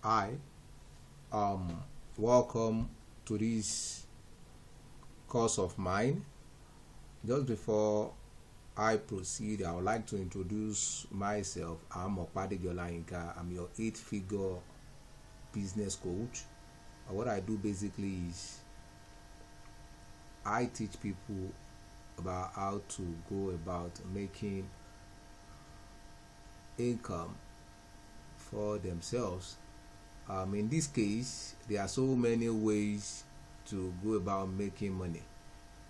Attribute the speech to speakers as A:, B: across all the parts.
A: Hi, welcome to this course of mine. Just before I proceed, I would like to introduce myself. I'm Okpadejola Inka. I'm your 8-figure business coach. What I do basically is I teach people about how to go about making income for themselves. In this case, there are so many ways to go about making money,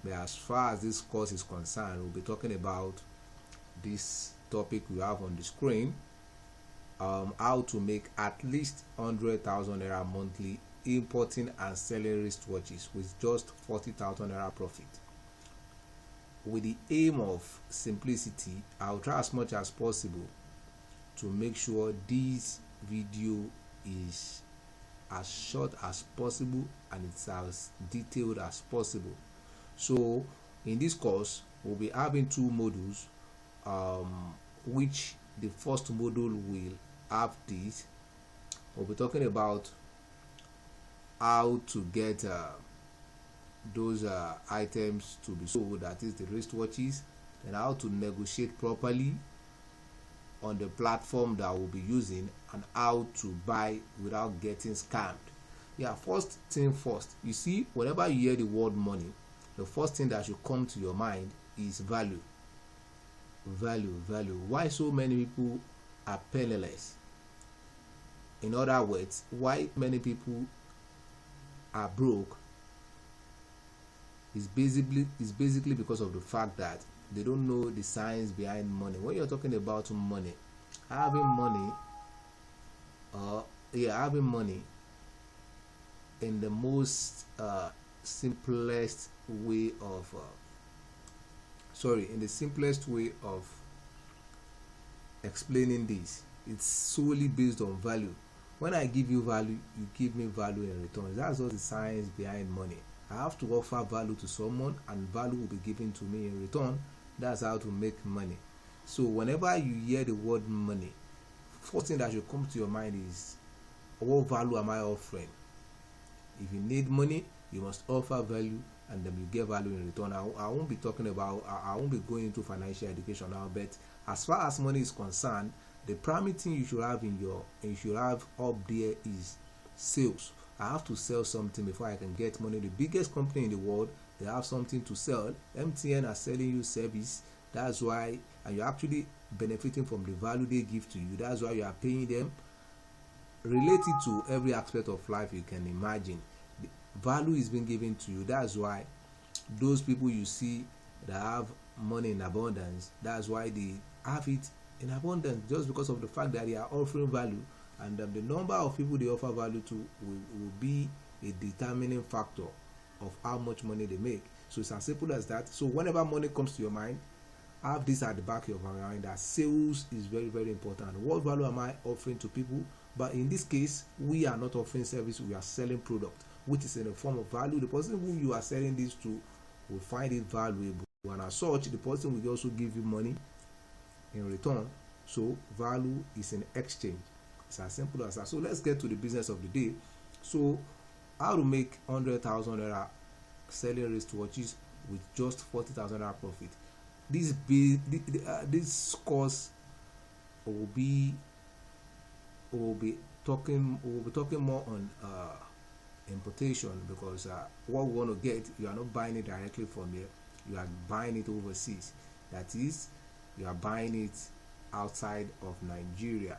A: but as far as this course is concerned, we'll be talking about this topic we have on the screen, how to make at least 100,000 naira monthly importing and selling wristwatches with just 40,000 naira profit. With the aim of simplicity, I'll try as much as possible to make sure this video is as short as possible and it's as detailed as possible. So in this course, we'll be having two modules, which the first module will have this. We'll be talking about how to get those items to be sold, that is the wristwatches, and how to negotiate properly on the platform that we'll be using, and how to buy without getting scammed. First thing first, you see, whenever you hear the word money, the first thing that should come to your mind is value. Value. Why so many people are penniless? In other words, why many people are broke is basically because of the fact that they don't know the science behind money. When you're talking about money, having money in the most simplest way of explaining this, it's solely based on value. When I give you value, you give me value in return. That's what the science behind money. I have to offer value to someone, and value will be given to me in return. That's how to make money. So whenever you hear the word money, first thing that should come to your mind is, what value am I offering? If you need money, you must offer value, and then you get value in return. I won't be talking about, I won't be going into financial education now, but as far as money is concerned, the primary thing you should have up there is sales. I have to sell something before I can get money. The biggest company in the world, they have something to sell. MTN are selling you service. That's why, and you're actually benefiting from the value they give to you. That's why you are paying them. Related to every aspect of life you can imagine, the value is being given to you. That's why those people you see that have money in abundance, that's why they have it in abundance, just because of the fact that they are offering value. And the number of people they offer value to will be a determining factor of how much money they make. So it's as simple as that. So whenever money comes to your mind, have this at the back of your mind, that sales is very, very important. What value am I offering to people? But in this case, we are not offering service, we are selling product, which is in a form of value. The person who you are selling this to will find it valuable, and as such, the person will also give you money in return. So value is an exchange. It's as simple as that. So let's get to the business of the day. So how to make 100,000 naira selling wristwatches with just 40,000 naira profit. This course will be talking more on importation, because what we want to get, you are not buying it directly from here, you are buying it overseas. That is, you are buying it outside of Nigeria.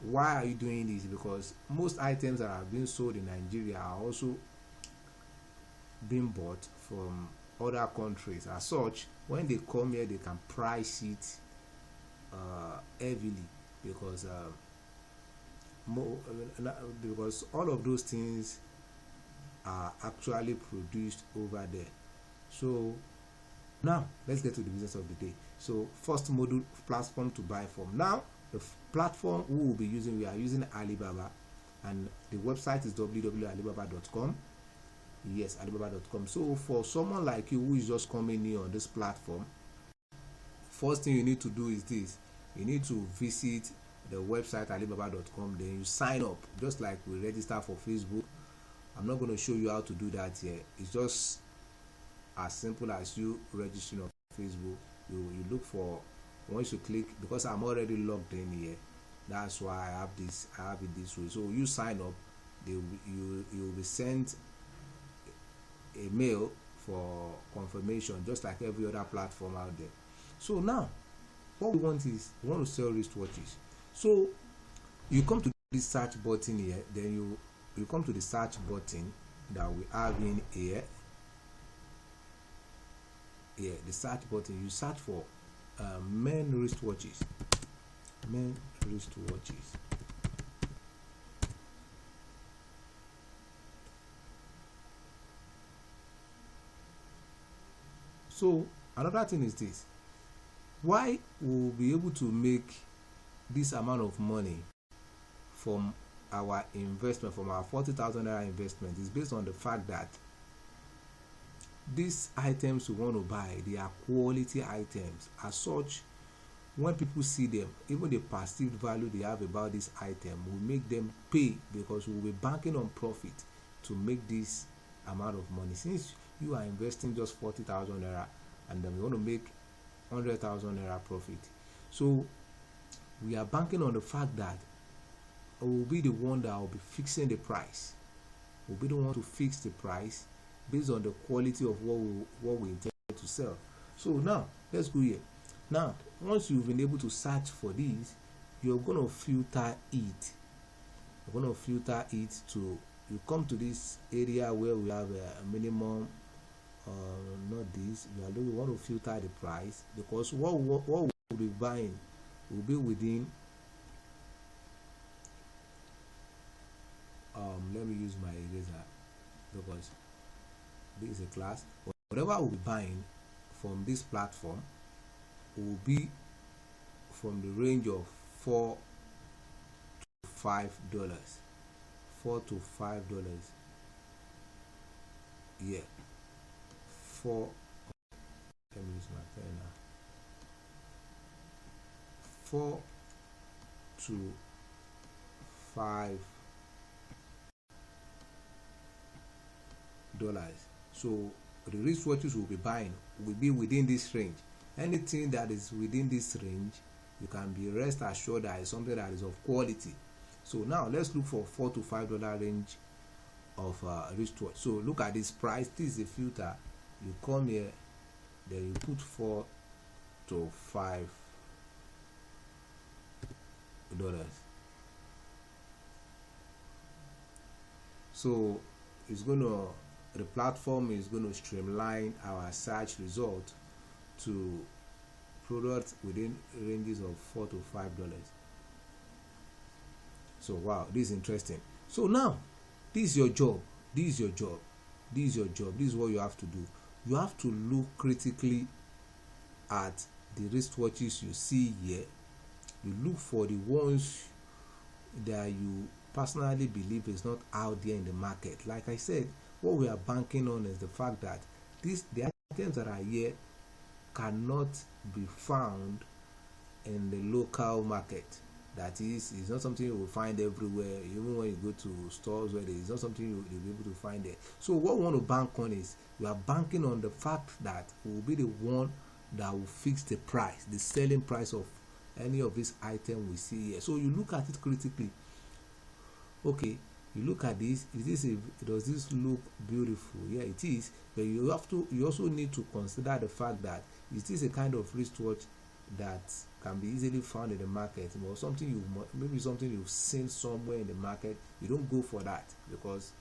A: Why are you doing this? Because most items that are being sold in Nigeria are also being bought from other countries. As such, when they come here, they can price it heavily, because all of those things are actually produced over there. So now let's get to the business of the day. So first module, platform to buy from. Now the platform we will be using, we are using Alibaba, and the website is www.alibaba.com. Yes, alibaba.com. So for someone like you who is just coming in on this platform, first thing you need to do is this: you need to visit the website alibaba.com, then you sign up just like we register for Facebook. I'm not going to show you how to do that here. It's just as simple as you registering on Facebook. You look for, once you click, because I'm already logged in here, that's why I have it this way. So you sign up, you will be sent a mail for confirmation, just like every other platform out there. So now what we want is, we want to sell wristwatches. So you come to this search button here, then you come to the search button that we have in here. Here, the search button, you search for men wristwatches. Men wristwatches. So another thing is this: why we'll be able to make this amount of money from our investment, from our 40,000 naira investment, is based on the fact that these items we want to buy, they are quality items. As such, when people see them, even the perceived value they have about this item will make them pay, because we will be banking on profit to make this amount of money. Since you are investing just 40,000 naira and then we want to make 100,000 naira profit, so we are banking on the fact that we will be the one that will be fixing the price. We'll be the one to fix the price based on the quality of what we intend to sell. So now let's go here. Now once you've been able to search for these, you're going to filter it. You're going to filter it to, you come to this area where we have a minimum, not this, we want to filter the price, because what we'll be buying will be within, let me use my eraser, because this is a class. Whatever we'll be buying from this platform will be from the range of $4 to $5. $4 to $5. Yeah. Let me use my pen now. $4 to $5. So the wristwatches we'll be buying will be within this range. Anything that is within this range, you can be rest assured that is something that is of quality. So now let's look for $4 to $5 range of wristwatch. So look at this price. This is a filter. You come here, then you put $4 to $5. So it's gonna, the platform is going to streamline our search result to products within ranges of $4 to $5. So wow, this is interesting. So now this is your job. This is your job. This is your job. This is what you have to do. You have to look critically at the wristwatches you see here. You look for the ones that you personally believe is not out there in the market. Like I said, what we are banking on is the fact that the items that are here cannot be found in the local market. That is, it's not something you will find everywhere. Even when you go to stores where there is not something you'll be able to find there. So what we want to bank on is, we are banking on the fact that we will be the one that will fix the price, the selling price of any of these items we see here. So you look at it critically. Okay, you look at this. Does this look beautiful? Yeah, it is. But you also need to consider the fact that, is this a kind of wristwatch that can be easily found in the market, or something maybe something you've seen somewhere in the market. You don't go for that, because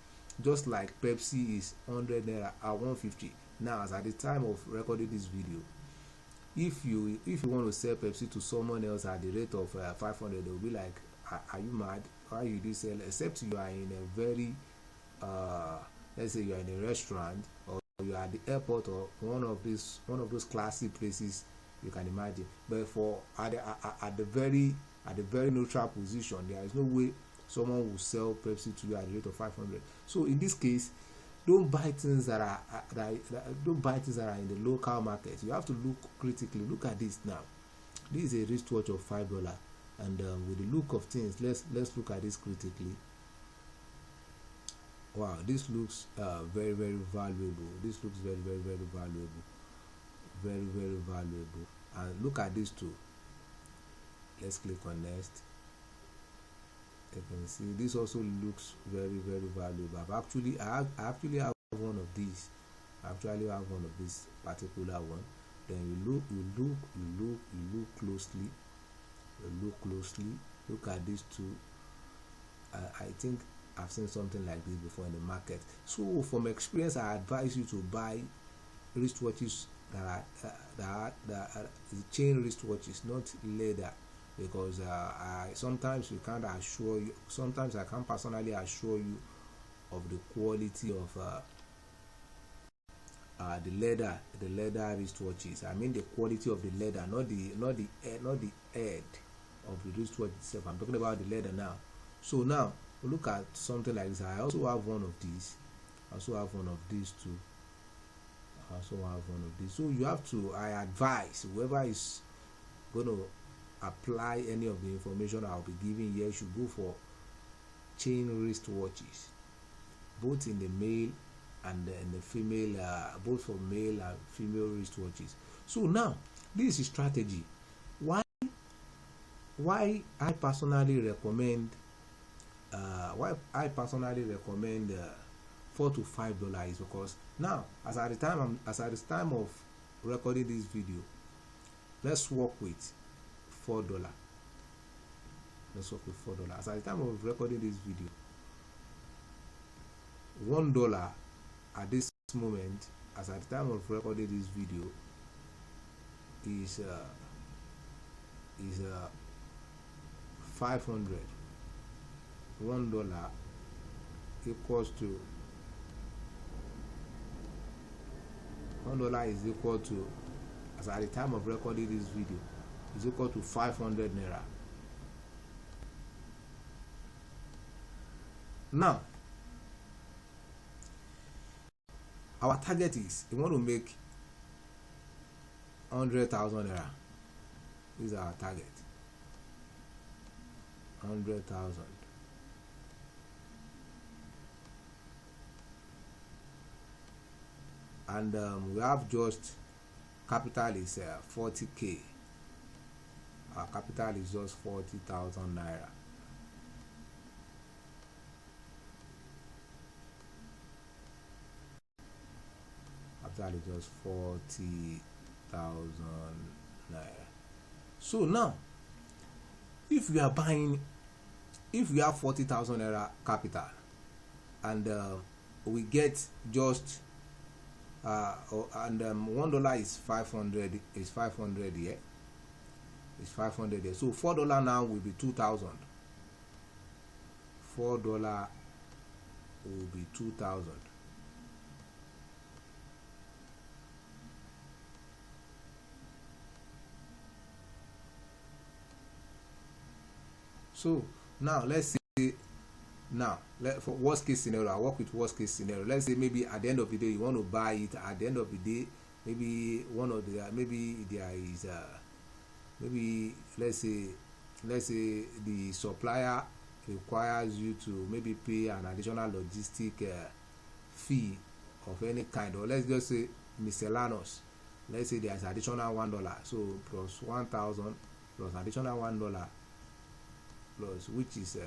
A: just like Pepsi is 100 naira at 150 now, as at the time of recording this video, if you want to sell Pepsi to someone else at the rate of 500, they'll be like, are you mad? Why you do sell? Except you are in a very let's say you are in a restaurant, or you are at the airport, or one of those classy places you can imagine. But for at the very neutral position, there is no way someone will sell Pepsi to you at the rate of 500. So in this case, don't buy things that are in the local market. You have to look critically. Look at this now. This is a wristwatch of $5. And with the look of things, let's look at this critically. Wow, this looks very valuable. This looks very valuable, very valuable. And look at this too. Let's click on next. You can see this also looks very valuable. I actually have one of these. I actually have one of this particular one. Then you look closely. Look at these two. I think I've seen something like this before in the market. So from experience, I advise you to buy wristwatches that are chain wristwatches, not leather, because sometimes we can't assure you. Sometimes I can't personally assure you of the quality of the leather wristwatches. I mean the quality of the leather, not the head of the wristwatch itself. I'm talking about the leather now. So now look at something like this. I also have one of these. I also have one of these too. So you have to, I advise whoever is going to apply any of the information I'll be giving here should go for chain wristwatches, both in the male and in the female, both for male and female wristwatches. So now this is strategy. Why I personally recommend $4 to $5 is because now, as at the time of recording this video, let's work with $4. Let's work with $4. As at the time of recording this video, $1 at this moment, as at the time of recording this video, is 500. $1 equals to $1 is equal to, as at the time of recording this video, is equal to 500 naira. Now our target is, we want to make 100,000 naira. This is our target. 100,000. And we have just capital is 40k. Our capital is just 40,000 naira. Capital is just 40,000 naira. So now, if we are buying, if we have 40,000 naira capital, and we get just and $1 is 500, is 500 here. It's 500 here. So $4 now will be 2,000. $4 will be 2,000. So now let's say, now for worst case scenario, I work with worst case scenario. Let's say maybe at the end of the day you want to buy it. At the end of the day, maybe one of the maybe there is maybe let's say the supplier requires you to maybe pay an additional logistic fee of any kind, or let's just say miscellaneous. Let's say there's additional $1, so plus 1,000 plus additional $1 plus, which is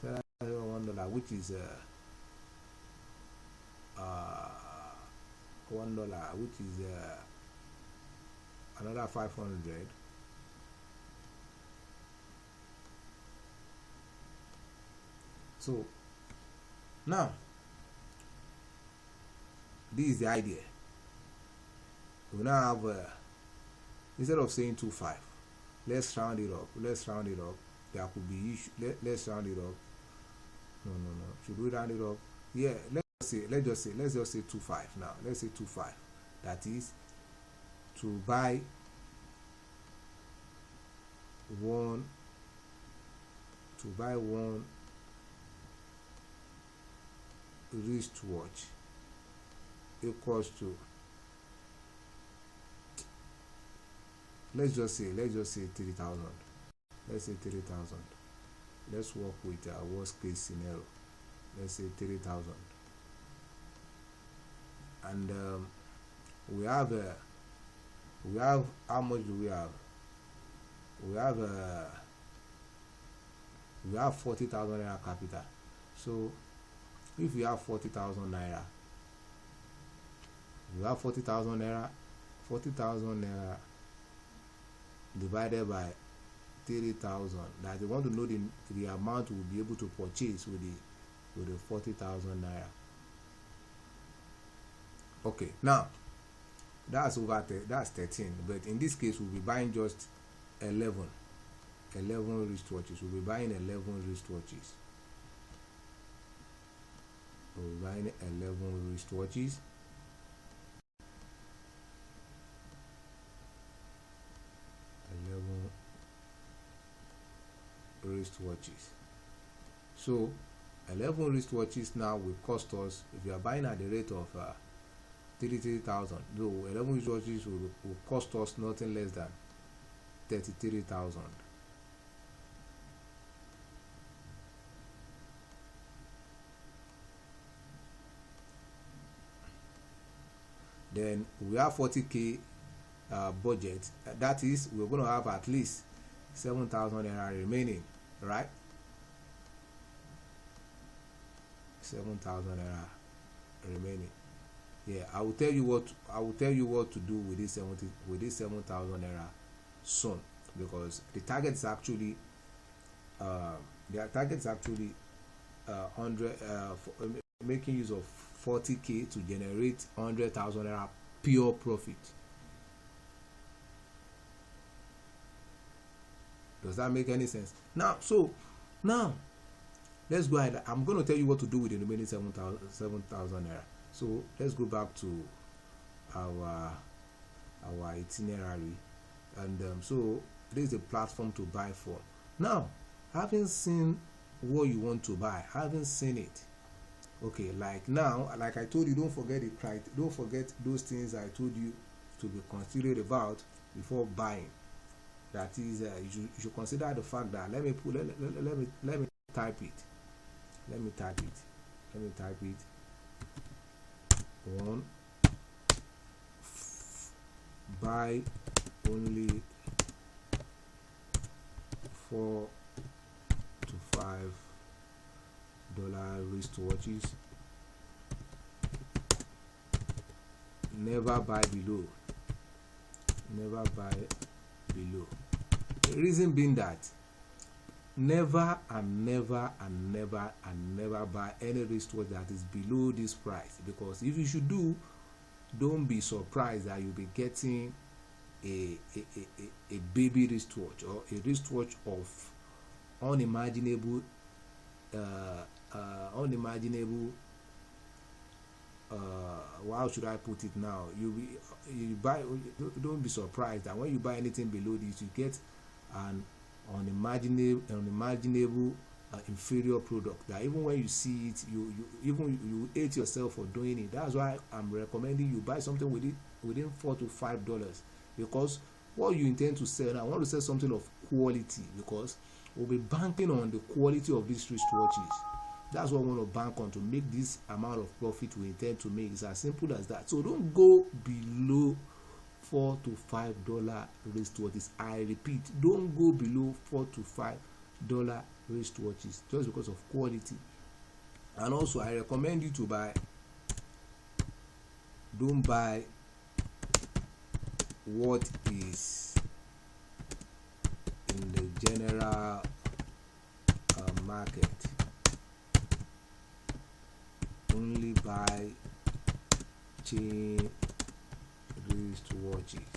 A: $1, which is $1, which is another 500. So now this is the idea. We now have instead of saying 2.5, let's round it up. There could be issue. Let's round it up. No. Should we round it up? Yeah. Let's just say 2.5 now. Let's say 2.5. That is to buy one wristwatch equals to, let's just say 3,000. let's say 3,000. Let's work with a worst case scenario. Let's say 3,000, and we have how much do we have? We have 40,000 naira capital. So if we have 40,000 naira, we have 40,000 naira. 40,000 naira divided by 3,000. That they want to know the amount we'll be able to purchase with the 40,000 naira. Okay, now that's 13, but in this case we'll be buying just 11 wristwatches. We'll be buying 11 wristwatches. We'll be buying 11 wristwatches. So 11 wristwatches now will cost us, if you are buying at the rate of 33,000, though 11 wristwatches will cost us nothing less than 33,000. Then we have 40k budget. That is, we're going to have at least 7,000 naira remaining, right? 7,000 naira remaining. Yeah, I will tell you what to do with this 7,000 naira soon, because the target is actually 100 making use of 40k to generate 100,000 naira pure profit. Does that make any sense? Now let's go ahead. I'm going to tell you what to do with the remaining 7,000 naira. So let's go back to our itinerary, and so this is a platform to buy from. Now, having seen what you want to buy, having seen it, okay, like now, like I told you, don't forget those things I told you to be considered about before buying. That is, you should consider the fact that let me type it. Let me type it. 1. Buy only $4 to $5 wristwatches. Never buy below. The reason being that never buy any wristwatch that is below this price, because if you should do, don't be surprised that you'll be getting a baby wristwatch, or a wristwatch of unimaginable how should I put it now? Don't be surprised that when you buy anything below this, you get an unimaginable inferior product that even when you see it, you hate yourself for doing it. That's why I'm recommending you buy something within $4 to $5, because what you intend to sell, I want to sell something of quality, because we'll be banking on the quality of these wristwatches. That's what we want to bank on to make this amount of profit we intend to make. It's as simple as that. So don't go below $4 to $5 wristwatches. I repeat, don't go below $4 to $5 wristwatches just because of quality. And also, I recommend you to don't buy what is in the general market. Only buy chain wristwatches,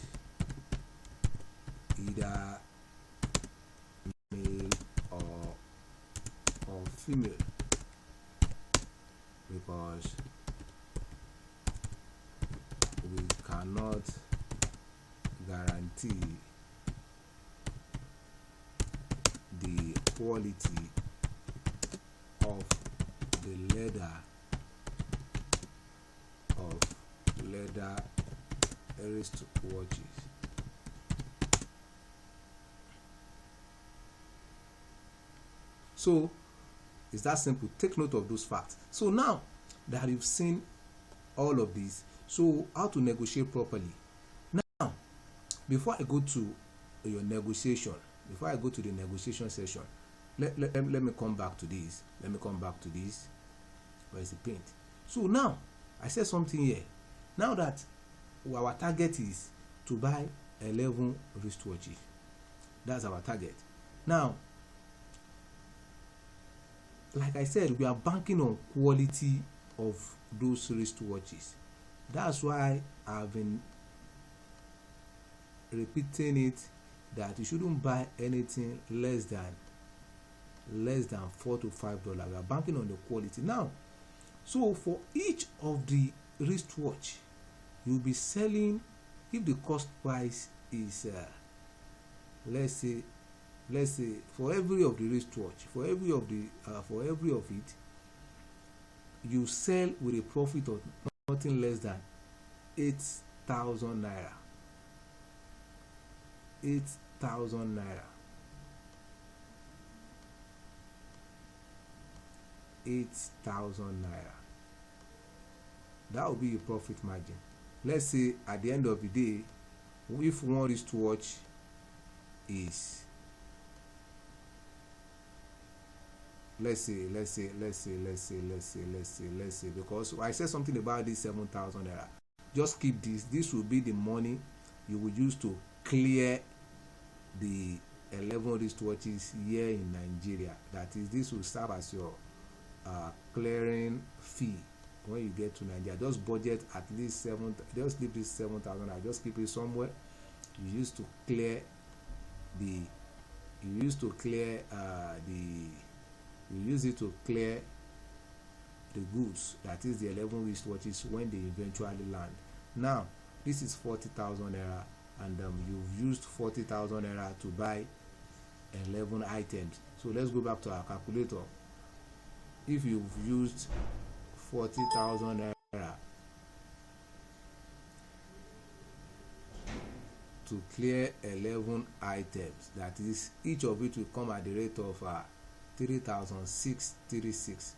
A: either male or female, because we cannot guarantee the quality of the leather wristwatches. So it's that simple. Take note of those facts. So now that you've seen all of this, so how to negotiate properly. Now, before I go to your negotiation, before I go to the negotiation session, let me come back to this. Let me come back to this. Where is the paint? So now I said something here. Now that our target is to buy 11 wristwatches, that's our target. Now, like I said, we are banking on quality of those wristwatches. That's why I've been repeating it, that you shouldn't buy anything less than $4 to $5. We are banking on the quality. Now, so for each of the wristwatch, you'll be selling, if the cost price is let's say for every of the wristwatch, for every of it, you sell with a profit of nothing less than 8,000 naira. 8,000 naira. 8,000 naira. That will be your profit margin. Let's say at the end of the day, if one wristwatch is, let's say, because I said something about this 7,000 naira. Just keep this. This will be the money you will use to clear the 11 wristwatches here in Nigeria. That is, this will serve as your clearing fee when you get to Nigeria. Just budget at least just leave this 7,000. I just keep it somewhere. You used to clear the. You use it to clear the goods. That is the 11 wristwatches when they eventually land. Now, this is 40,000 naira, and you've used 40,000 naira to buy 11 items. So let's go back to our calculator. If you've used 40,000 naira to clear 11 items, that is, each of it will come at the rate of 3,636.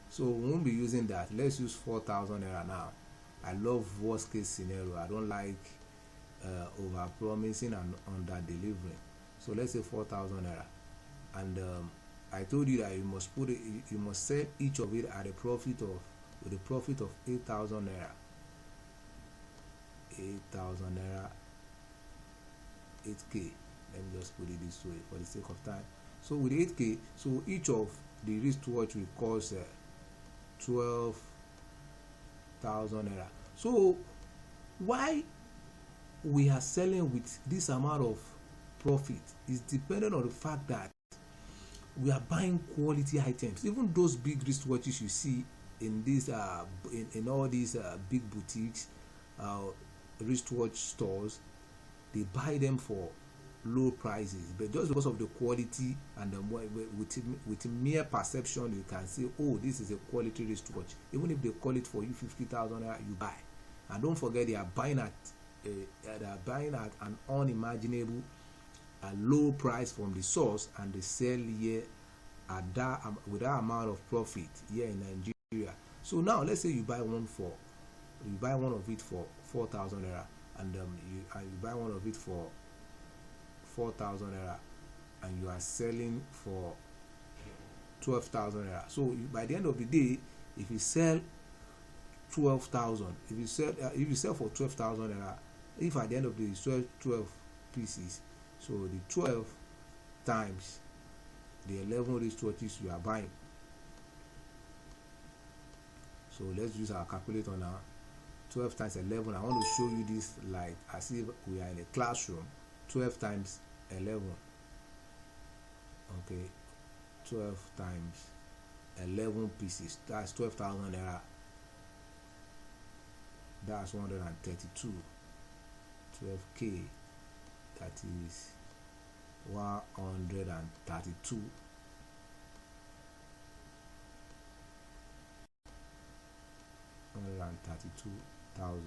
A: So we won't be using that. Let's use 4,000 naira now. I love worst case scenario. I don't like over promising and under delivering. So let's say 4,000 naira, and I told you that you must sell each of it at a profit of 8,000 naira. 8,000 naira, 8k. Let me just put it this way for the sake of time. So with 8k, so each of the wristwatch will cost 12,000 naira. So why we are selling with this amount of profit is dependent on the fact that we are buying quality items. Even those big wristwatches you see in these in all these big boutiques, wristwatch stores, they buy them for low prices, but just because of the quality and with mere perception, you can say, oh, this is a quality wristwatch. Even if they call it for you 50,000 naira, you buy. And don't forget, they are buying at an unimaginable low price from the source, and they sell here at with that amount of profit here in Nigeria. So now let's say you buy one of it for 4,000 naira, and you buy one of it for 4,000 naira, and you are selling for 12,000 naira. So by the end of the day, if you sell 12,000, if you sell for 12,000 naira, if at the end of the day 12 pieces, so the 12 times the 11 wristwatches you are buying. So let's use our calculator now. 12 times 11. I want to show you this like as if we are in a classroom. 12 times 11. Okay, 12 times 11 pieces. That's 12,000 naira. That's 132. 12k. That is 132. 132,000.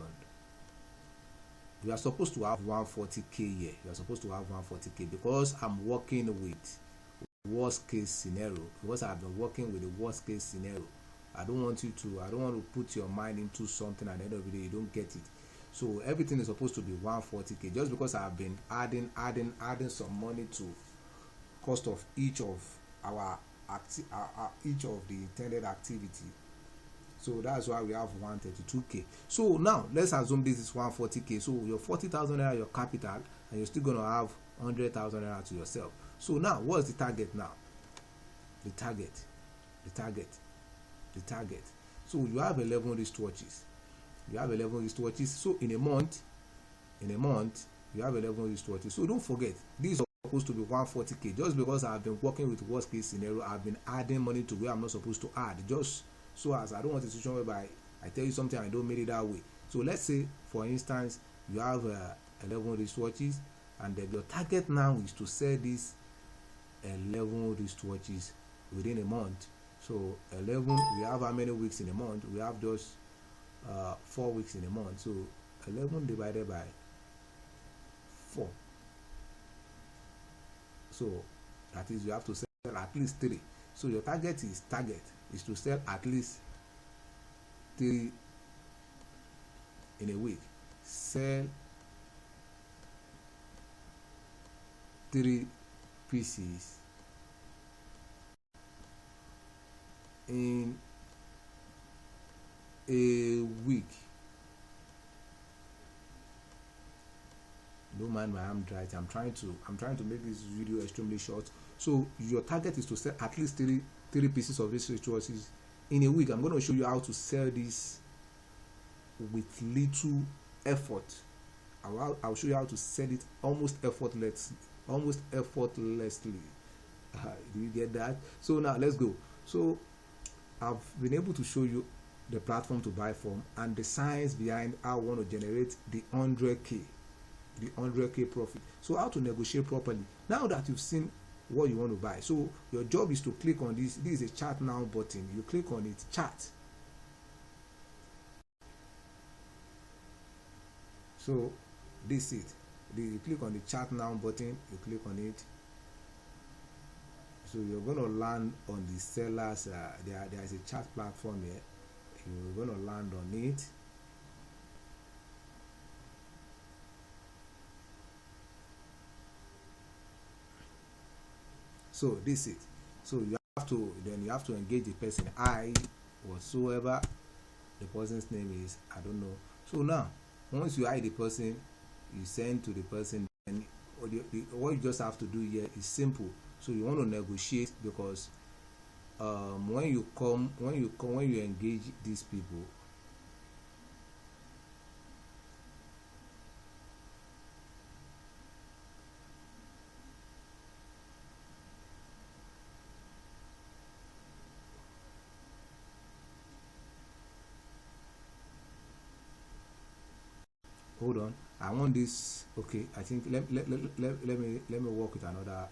A: You are supposed to have 140k here. You are supposed to have 140k because I'm working with worst case scenario, because I've been working with the worst case scenario. I don't want to put your mind into something at the end of the day you don't get it. So everything is supposed to be 140k. Just because I've been adding some money to cost of each of each of the intended activity, so that's why we have 132k. So now let's assume this is 140k. So your 40,000 naira your capital, and you're still going to have 100,000 naira to yourself. So now what's the target now? The target. So you have 11 wristwatches. So in a month you have 11 wristwatches. So don't forget, these are supposed to be 140k. Just because I've been working with worst case scenario, I've been adding money to where I'm not supposed to add, just so as I don't want a situation whereby I tell you something I don't make it that way. So let's say for instance you have 11 wristwatches, and then your target now is to sell these 11 wristwatches within a month. So 11, we have how many weeks in a month? We have just 4 weeks in a month. So 11 divided by 4. So that is, you have to sell at least 3. So your target is to sell at least 3 in a week. Sell 3 pieces in a week. Don't mind my handwriting. I'm trying to make this video extremely short. So your target is to sell at least 3 pieces of these resources in a week. I'm going to show you how to sell this with little effort. I'll show you how to sell it almost effortlessly. Do you get that? So now let's go. So I've been able to show you the platform to buy from and the science behind how I want to generate the 100k profit. So how to negotiate properly. Now that you've seen what you want to buy, so your job is to click on this. This is a chart now button. You click on it, chart. So this is it. You click on the chart now button, you click on it. So you're going to land on the sellers. There is a chart platform here. You're going to land on it. So this is it. So you have to engage the person. I whatsoever the person's name is, I don't know. So now once you hire the person, you send to the person, and what you just have to do here is simple. So you want to negotiate, because when you engage these people, hold on, I want this. Okay, I think let me work with another.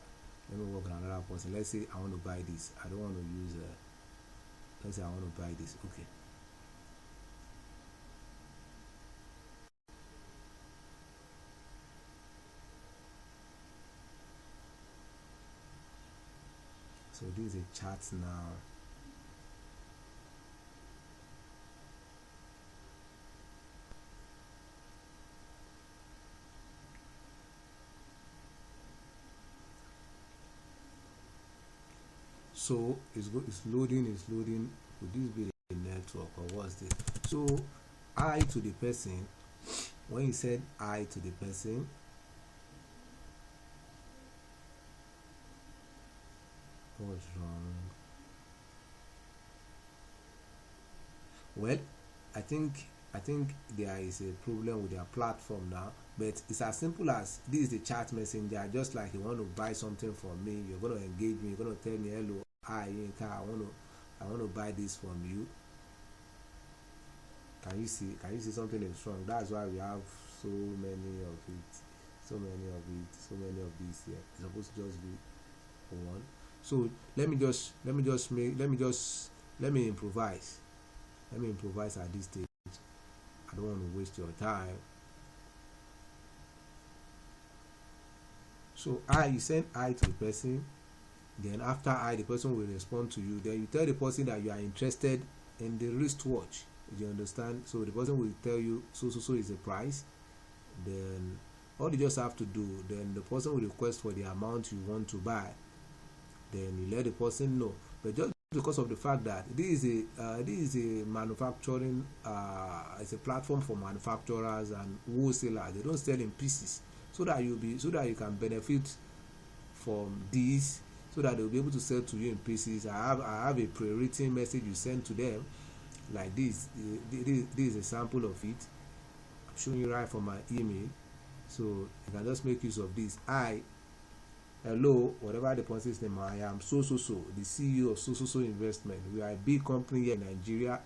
A: Let me work with another person. Let's say I want to buy this. I don't want to use let's say I want to buy this. Okay, so this is a chart now. So it's loading. Could this be a network, or what's this? So I to the person, when you said I to the person, what's wrong? Well, I think there is a problem with their platform now, but it's as simple as this is the chat messenger. Just like you want to buy something from me, you're going to engage me, you're going to tell me, hello, hi Yinka, I want to buy this from you. Can you see something is wrong? That's why we have so many of these here. It's supposed to just be one. So let me improvise at this stage. I don't want to waste your time. So you send I to the person, Then after the person will respond to you. Then you tell the person that you are interested in the wristwatch. You understand? So the person will tell you so is the price. Then all you just have to do, then the person will request for the amount you want to buy. Then you let the person know. But just because of the fact that this is a manufacturing, it's a platform for manufacturers and wholesalers. They don't sell in pieces, so that you can benefit from this, so that they'll be able to sell to you in pieces. I have a pre-written message you send to them like this. This is a sample of it. I'm showing you right from my email, so you can just make use of this. Hello, whatever the person's name, I am so the CEO of so investment. We are a big company here in Nigeria,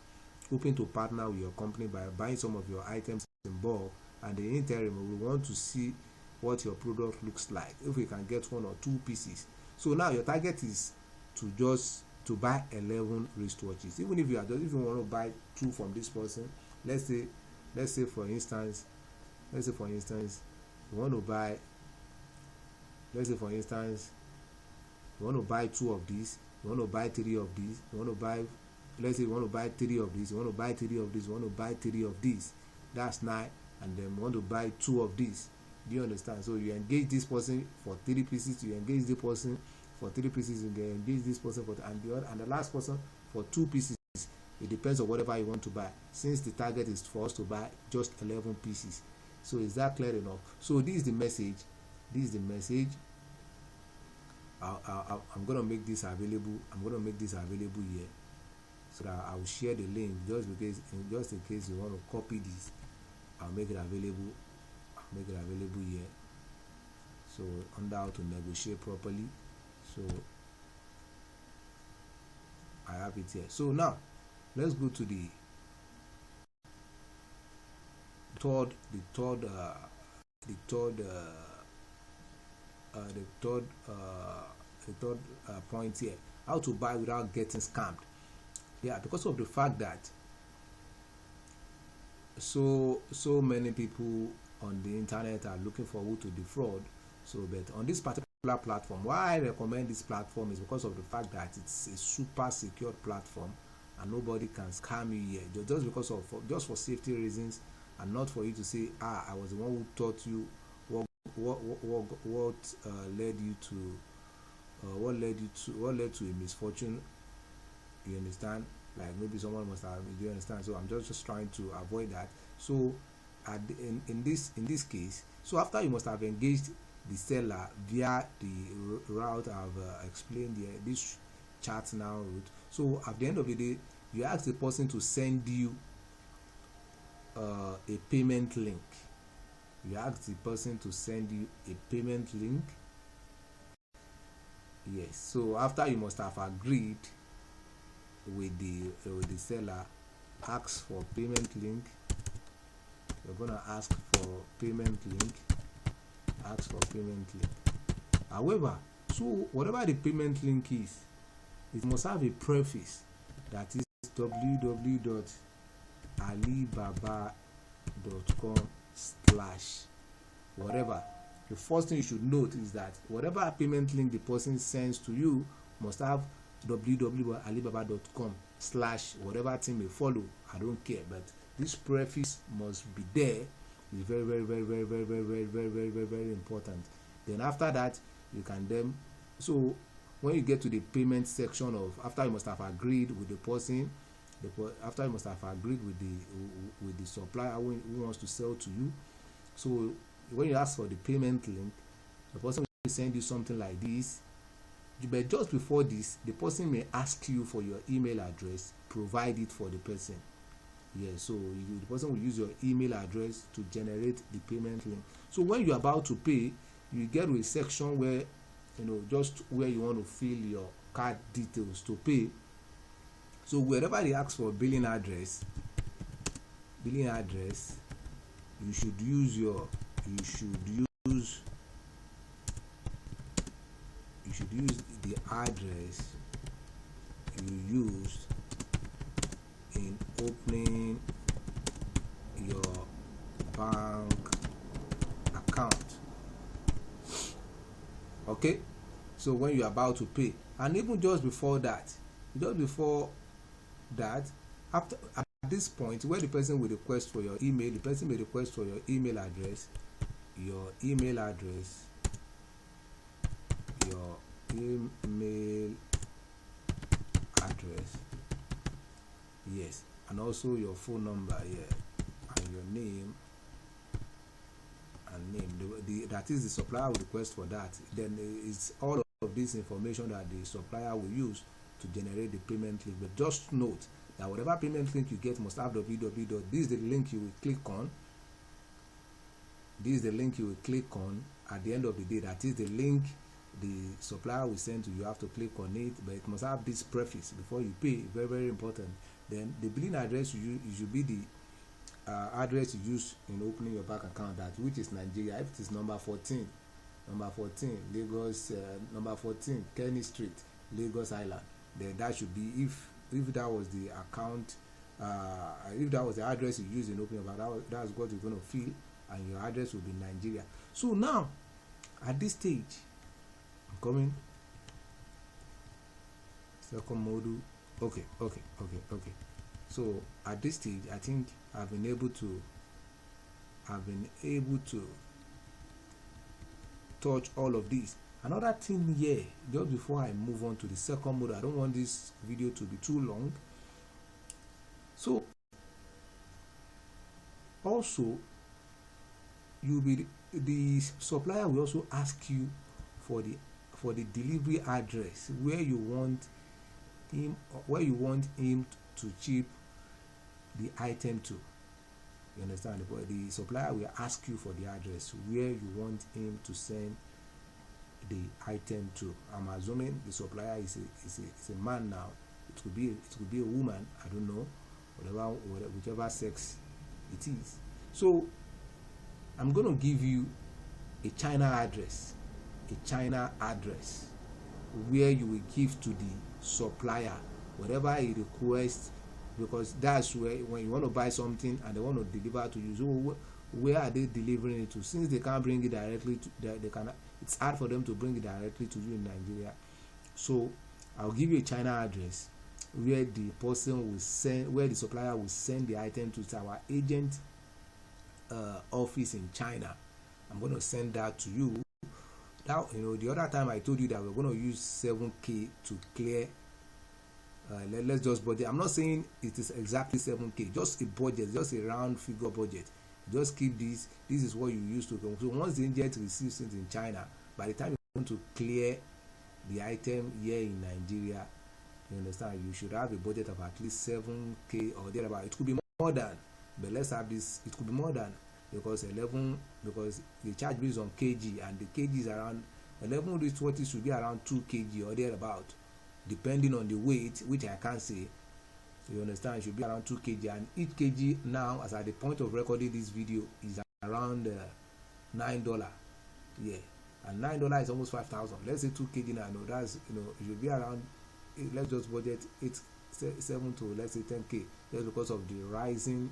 A: hoping to partner with your company by buying some of your items in bulk, and in the interim we want to see what your product looks like, if we can get 1 or 2 pieces. So now your target is to buy 11 wristwatches. Even if you want to buy 2 from this person, let's say for instance you want to buy, let's say for instance you want to buy 2 of these, you want to buy 3 of these, you want to buy, let's say you want to buy 3 of these, you want to buy 3 of these, you want to buy 3 of these, that's 9. And then you want to buy 2 of these. Do you understand? So you engage this person for 3 pieces, you engage this person for 3 pieces, you engage this person for and the last person for 2 pieces. It depends on whatever you want to buy, since the target is for us to buy just 11 pieces. So is that clear enough? So this is the message. I'm gonna make this available. Here, so that I will share the link, just in case you want to copy this. I'll make it available here. So under how to negotiate properly, so I have it here. So now let's go to the third point here: how to buy without getting scammed. Yeah, because of the fact that so many people on the internet are looking for who to defraud. So but on this particular platform, why I recommend this platform is because of the fact that it's a super secure platform and nobody can scam you here, just because of just for safety reasons, and not for you to say, I was the one who taught you what led to a misfortune. You understand? Like maybe someone must have. Do you understand? So I'm just trying to avoid that. So in this case, so after you must have engaged the seller via the route I've explained here, this chat now route. So at the end of the day, you ask the person to send you a payment link. You ask the person to send you a payment link. Yes. So after you must have agreed with the seller, ask for payment link. You're gonna ask for payment link. However, so whatever the payment link is, it must have a preface that is www.alibaba.com/whatever. The first thing you should note is that whatever payment link the person sends to you must have www.alibaba.com/whatever thing may follow. I don't care, but this preface must be there. It's very important. Then after that, you can then, so when you get to the payment section of, after you must have agreed with the person, after you must have agreed with the supplier who wants to sell to you. So when you ask for the payment link, the person will send you something like this. But just before this, the person may ask you for your email address. Provide it for the person. Yes, so the person will use your email address to generate the payment link. So when you're about to pay, you get to a section where, just where you want to fill your card details to pay. So wherever they ask for billing address, you should use the address you used in opening your bank account. Okay, So when you're about to pay, and even just before that, after at this point where the person will request for your email, the person may request for your email address, your email address, yes, and also your phone number here, and your name and name. That is the supplier will request for that. Then it's all of this information that the supplier will use to generate the payment link. But just note that whatever payment link you get must have www. This is the link you will click on. This is the link you will click on at the end of the day. That is the link the supplier will send to you. You have to click on it, but it must have this preface before you pay. Very, very important. Then the billing address you use, it should be the address you use in opening your bank account, that which is Nigeria. If it is number 14 Lagos, number 14 Kenny Street, Lagos Island, then that should be, if that was the account, if that was the address you use in opening your bank, that's what you're going to fill, and your address will be Nigeria. So now at this stage, I'm coming second module. Okay. So at this stage, I think I've been able to touch all of these. Another thing here, just before I move on to the second module, I don't want this video to be too long. So also, the supplier will also ask you for the delivery address where you want him to ship the item to. You understand? The supplier will ask you for the address where you want him to send the item to. I'm assuming the supplier is a man now. It could be a woman. I don't know, whichever sex it is. So I'm going to give you a China address where you will give to the supplier whatever he requests, because that's where, when you want to buy something and they want to deliver to you, so where are they delivering it to? Since they can't bring it directly to, it's hard for them to bring it directly to you in Nigeria. So I'll give you a China address where the person will send, where the supplier will send the item to our agent office in China. I'm going to send that to you. Now, the other time I told you that we're going to use 7K to clear. Let's just budget. I'm not saying it is exactly 7K, just a budget, just a round figure budget. Just keep this. This is what you use to go. So once the agent receives it in China, by the time you want to clear the item here in Nigeria, you understand, you should have a budget of at least 7K or thereabout. It could be more than, but let's have this. It could be more than, because the charge based on kg, and the kg is around 11 to 20 should be around 2 kg or thereabout, depending on the weight, which I can't say. So you understand, it should be around 2 kg, and each kg now, as at the point of recording this video, is around $9. Yeah, and $9 is almost 5,000. Let's say 2 kg now. No, that's, it should be around. Let's just budget 7 to, let's say, 10K, just because of the rising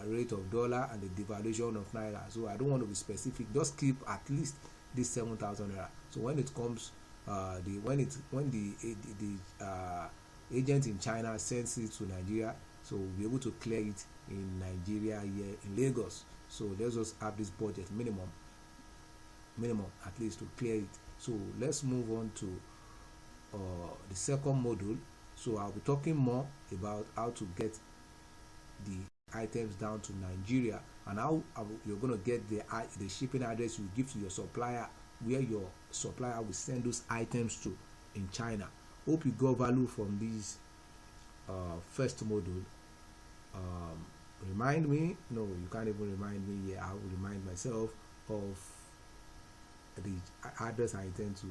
A: rate of dollar and the devaluation of naira. So I don't want to be specific. Just keep at least this 7,000 naira. So when it comes, when the agent in China sends it to Nigeria, so we'll be able to clear it in Nigeria here in Lagos. So let's just have this budget minimum at least to clear it. So let's move on to the second module. So I'll be talking more about how to get the items down to Nigeria, and how you're going to get the shipping address you give to your supplier, where your supplier will send those items to in China. Hope you got value from this first module. Remind me, no, you can't even remind me. I will remind myself of the address I intend to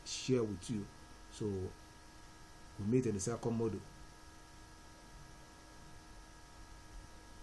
A: share with you. So we meet in the second module.